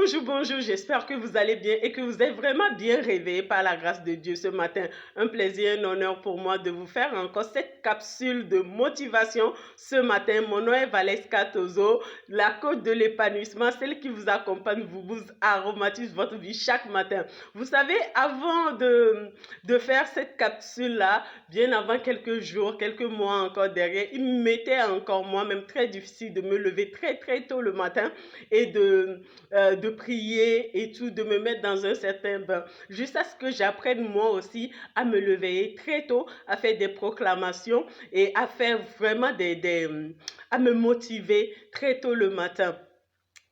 Bonjour, bonjour, j'espère que vous allez bien et que vous êtes vraiment bien réveillés par la grâce de Dieu ce matin. Un plaisir, un honneur pour moi de vous faire encore cette capsule de motivation ce matin. Mon nom est Valeska Tozo, la coach de l'épanouissement, celle qui vous accompagne, vous aromatise votre vie chaque matin. Vous savez, avant de faire cette capsule-là, bien avant quelques jours, quelques mois encore derrière, il m'était encore moi-même très difficile de me lever très très tôt le matin et de prier et tout, de me mettre dans un certain bain, jusqu'à ce que j'apprenne moi aussi à me lever très tôt, à faire des proclamations et à faire vraiment à me motiver très tôt le matin.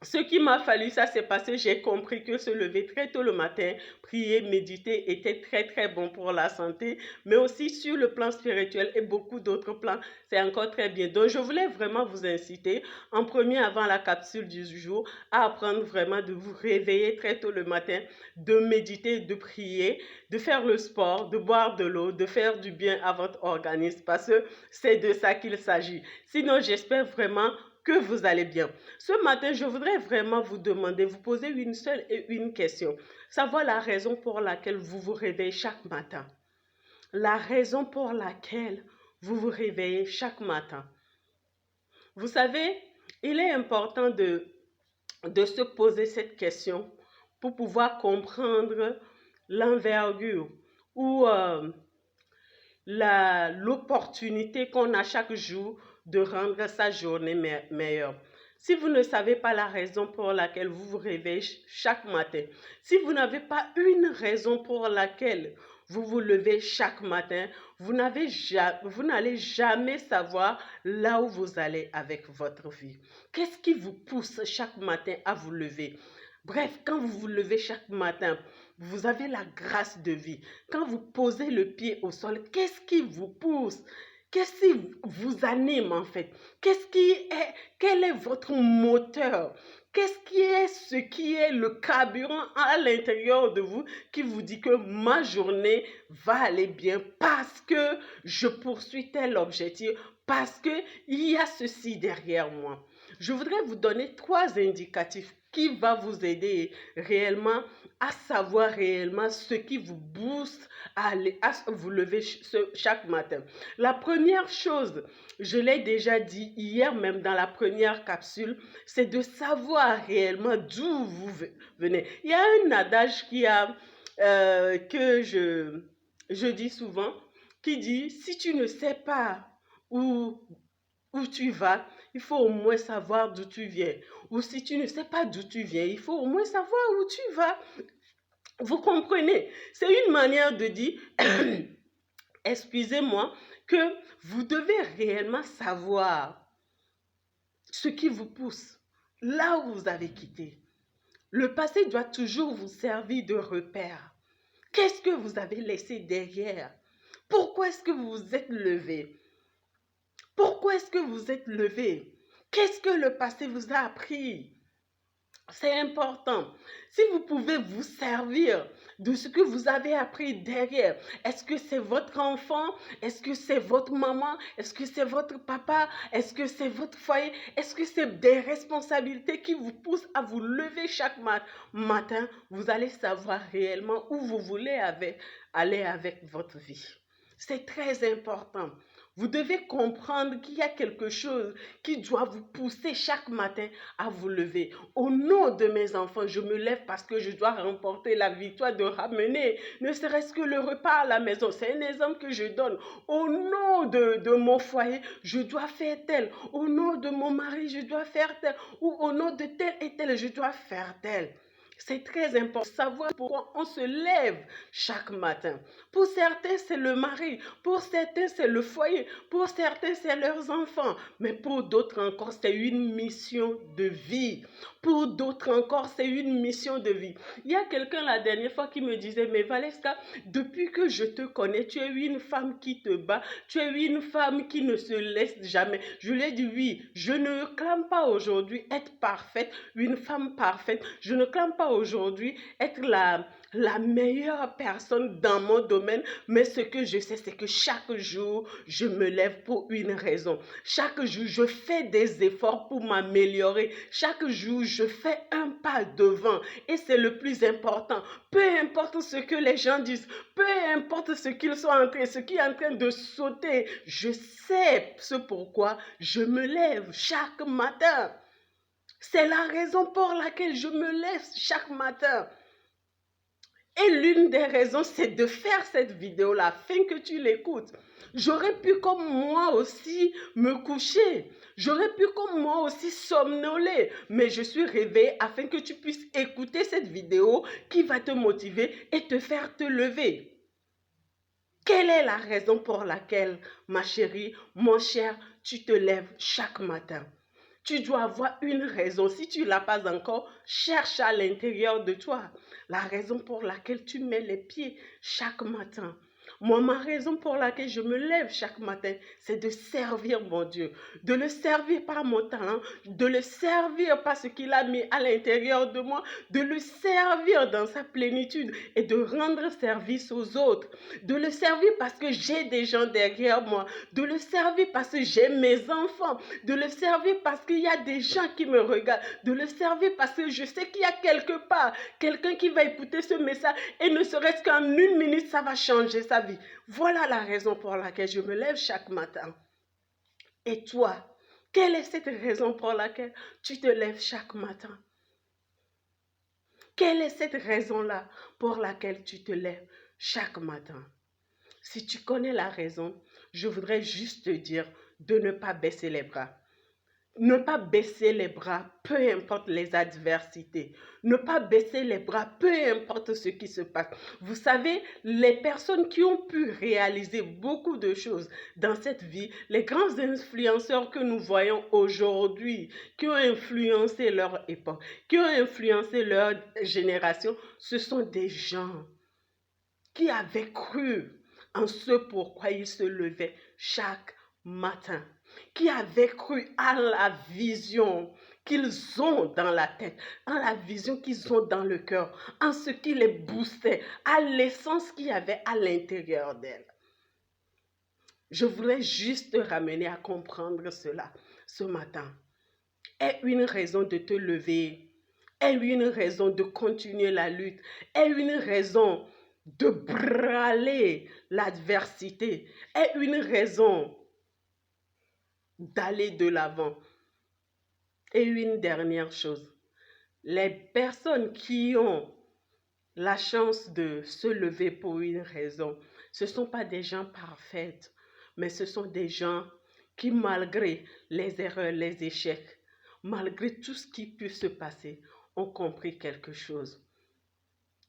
Ce qui m'a fallu, ça c'est parce que j'ai compris que se lever très tôt le matin, prier, méditer était très très bon pour la santé, mais aussi sur le plan spirituel et beaucoup d'autres plans, c'est encore très bien. Donc je voulais vraiment vous inciter, en premier avant la capsule du jour, à apprendre vraiment de vous réveiller très tôt le matin, de méditer, de prier, de faire le sport, de boire de l'eau, de faire du bien à votre organisme, parce que c'est de ça qu'il s'agit. Sinon, j'espère vraiment que vous allez bien. Ce matin, je voudrais vraiment vous demander, vous poser une seule et une question. Savoir la raison pour laquelle vous vous réveillez chaque matin. La raison pour laquelle vous vous réveillez chaque matin. Vous savez, il est important de se poser cette question pour pouvoir comprendre l'envergure ou l'opportunité qu'on a chaque jour de rendre sa journée meilleure. Si vous ne savez pas la raison pour laquelle vous vous réveillez chaque matin, si vous n'avez pas une raison pour laquelle vous vous levez chaque matin, vous n'allez jamais savoir là où vous allez avec votre vie. Qu'est-ce qui vous pousse chaque matin à vous lever? Bref, quand vous vous levez chaque matin, vous avez la grâce de vie. Quand vous posez le pied au sol, qu'est-ce qui vous pousse? Qu'est-ce qui vous anime en fait? Quel est votre moteur? Ce qui est le carburant à l'intérieur de vous qui vous dit que ma journée va aller bien parce que je poursuis tel objectif, parce qu'il y a ceci derrière moi? Je voudrais vous donner 3 indicatifs qui va vous aider réellement à savoir réellement ce qui vous booste à vous lever chaque matin. La première chose, je l'ai déjà dit hier même dans la première capsule, c'est de savoir réellement d'où vous venez. Il y a un adage que je dis souvent, qui dit, si tu ne sais pas où tu vas, il faut au moins savoir d'où tu viens. Ou si tu ne sais pas d'où tu viens, il faut au moins savoir où tu vas. Vous comprenez? C'est une manière de dire, excusez-moi, que vous devez réellement savoir ce qui vous pousse, là où vous avez quitté. Le passé doit toujours vous servir de repère. Qu'est-ce que vous avez laissé derrière? Pourquoi est-ce que vous vous êtes levé? Pourquoi est-ce que vous êtes levé? Qu'est-ce que le passé vous a appris? C'est important. Si vous pouvez vous servir de ce que vous avez appris derrière, est-ce que c'est votre enfant? Est-ce que c'est votre maman? Est-ce que c'est votre papa? Est-ce que c'est votre foyer? Est-ce que c'est des responsabilités qui vous poussent à vous lever chaque matin? Vous allez savoir réellement où vous voulez aller avec votre vie. C'est très important. Vous devez comprendre qu'il y a quelque chose qui doit vous pousser chaque matin à vous lever. Au nom de mes enfants, je me lève parce que je dois remporter la victoire, de ramener ne serait-ce que le repas à la maison. C'est un exemple que je donne. Au nom de mon foyer, je dois faire tel. Au nom de mon mari, je dois faire tel. Ou au nom de tel et tel, je dois faire tel. C'est très important de savoir pourquoi on se lève chaque matin. Pour certains, c'est le mari. Pour certains, c'est le foyer. Pour certains, c'est leurs enfants. Mais pour d'autres encore, c'est une mission de vie. Pour d'autres encore, c'est une mission de vie. Il y a quelqu'un la dernière fois qui me disait, mais Valeska, depuis que je te connais, tu es une femme qui te bat. Tu es une femme qui ne se laisse jamais. Je lui ai dit, oui, je ne clame pas aujourd'hui être parfaite, une femme parfaite. Je ne clame pas aujourd'hui être la meilleure personne dans mon domaine, mais ce que je sais, c'est que chaque jour, je me lève pour une raison. Chaque jour, je fais des efforts pour m'améliorer. Chaque jour, je fais un pas devant. Et c'est le plus important. Peu importe ce que les gens disent, peu importe ce qu'ils sont ce qui est en train de sauter, je sais ce pourquoi je me lève chaque matin. C'est la raison pour laquelle je me lève chaque matin. Et l'une des raisons, c'est de faire cette vidéo-là afin que tu l'écoutes. J'aurais pu comme moi aussi me coucher. J'aurais pu comme moi aussi somnoler. Mais je suis réveillée afin que tu puisses écouter cette vidéo qui va te motiver et te faire te lever. Quelle est la raison pour laquelle, ma chérie, mon cher, tu te lèves chaque matin? Tu dois avoir une raison. Si tu ne l'as pas encore, cherche à l'intérieur de toi la raison pour laquelle tu mets les pieds chaque matin. Moi, ma raison pour laquelle je me lève chaque matin, c'est de servir mon Dieu, de le servir par mon talent, de le servir par ce qu'il a mis à l'intérieur de moi, de le servir dans sa plénitude et de rendre service aux autres, de le servir parce que j'ai des gens derrière moi, de le servir parce que j'ai mes enfants, de le servir parce qu'il y a des gens qui me regardent, de le servir parce que je sais qu'il y a quelque part quelqu'un qui va écouter ce message et ne serait-ce qu'en une minute, ça va changer sa vie. Voilà la raison pour laquelle je me lève chaque matin. Et toi, quelle est cette raison pour laquelle tu te lèves chaque matin? Quelle est cette raison-là pour laquelle tu te lèves chaque matin? Si tu connais la raison, je voudrais juste te dire de ne pas baisser les bras. Ne pas baisser les bras, peu importe les adversités. Ne pas baisser les bras, peu importe ce qui se passe. Vous savez, les personnes qui ont pu réaliser beaucoup de choses dans cette vie, les grands influenceurs que nous voyons aujourd'hui, qui ont influencé leur époque, qui ont influencé leur génération, ce sont des gens qui avaient cru en ce pourquoi ils se levaient chaque matin, qui avaient cru à la vision qu'ils ont dans la tête, à la vision qu'ils ont dans le cœur, en ce qui les boostait, à l'essence qu'il y avait à l'intérieur d'elles. Je voudrais juste te ramener à comprendre cela ce matin. Aie une raison de te lever, aie une raison de continuer la lutte, aie une raison de braler l'adversité, aie une raison d'aller de l'avant. Et une dernière chose, les personnes qui ont la chance de se lever pour une raison, ce ne sont pas des gens parfaits, mais ce sont des gens qui, malgré les erreurs, les échecs, malgré tout ce qui peut se passer, ont compris quelque chose.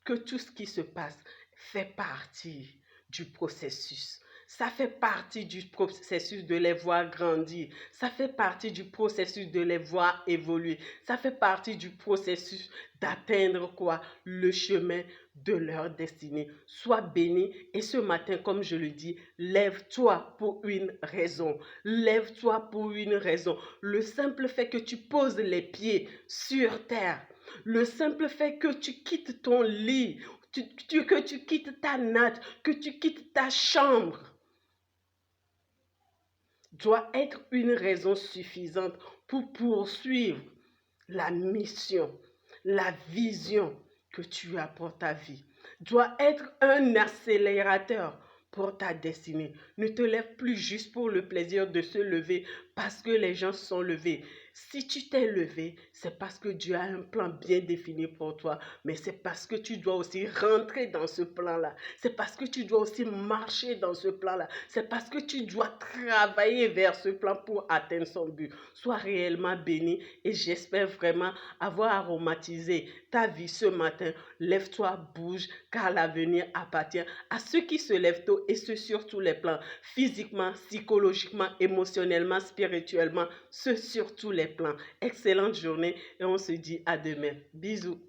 Que tout ce qui se passe fait partie du processus. Ça fait partie du processus de les voir grandir. Ça fait partie du processus de les voir évoluer. Ça fait partie du processus d'atteindre quoi? Le chemin de leur destinée. Sois béni et ce matin, comme je le dis, lève-toi pour une raison. Lève-toi pour une raison. Le simple fait que tu poses les pieds sur terre, le simple fait que tu quittes ton lit, que tu quittes ta natte, que tu quittes ta chambre, doit être une raison suffisante pour poursuivre la mission, la vision que tu as pour ta vie. Doit être un accélérateur pour ta destinée. Ne te lève plus juste pour le plaisir de se lever parce que les gens sont levés. Si tu t'es levé, c'est parce que Dieu a un plan bien défini pour toi, mais c'est parce que tu dois aussi rentrer dans ce plan-là. C'est parce que tu dois aussi marcher dans ce plan-là. C'est parce que tu dois travailler vers ce plan pour atteindre son but. Sois réellement béni et j'espère vraiment avoir aromatisé ta vie ce matin. Lève-toi, bouge, car l'avenir appartient à ceux qui se lèvent tôt et ce sur tous les plans, physiquement, psychologiquement, émotionnellement, spirituellement, ce sur tous les plans. Excellente journée et on se dit à demain. Bisous.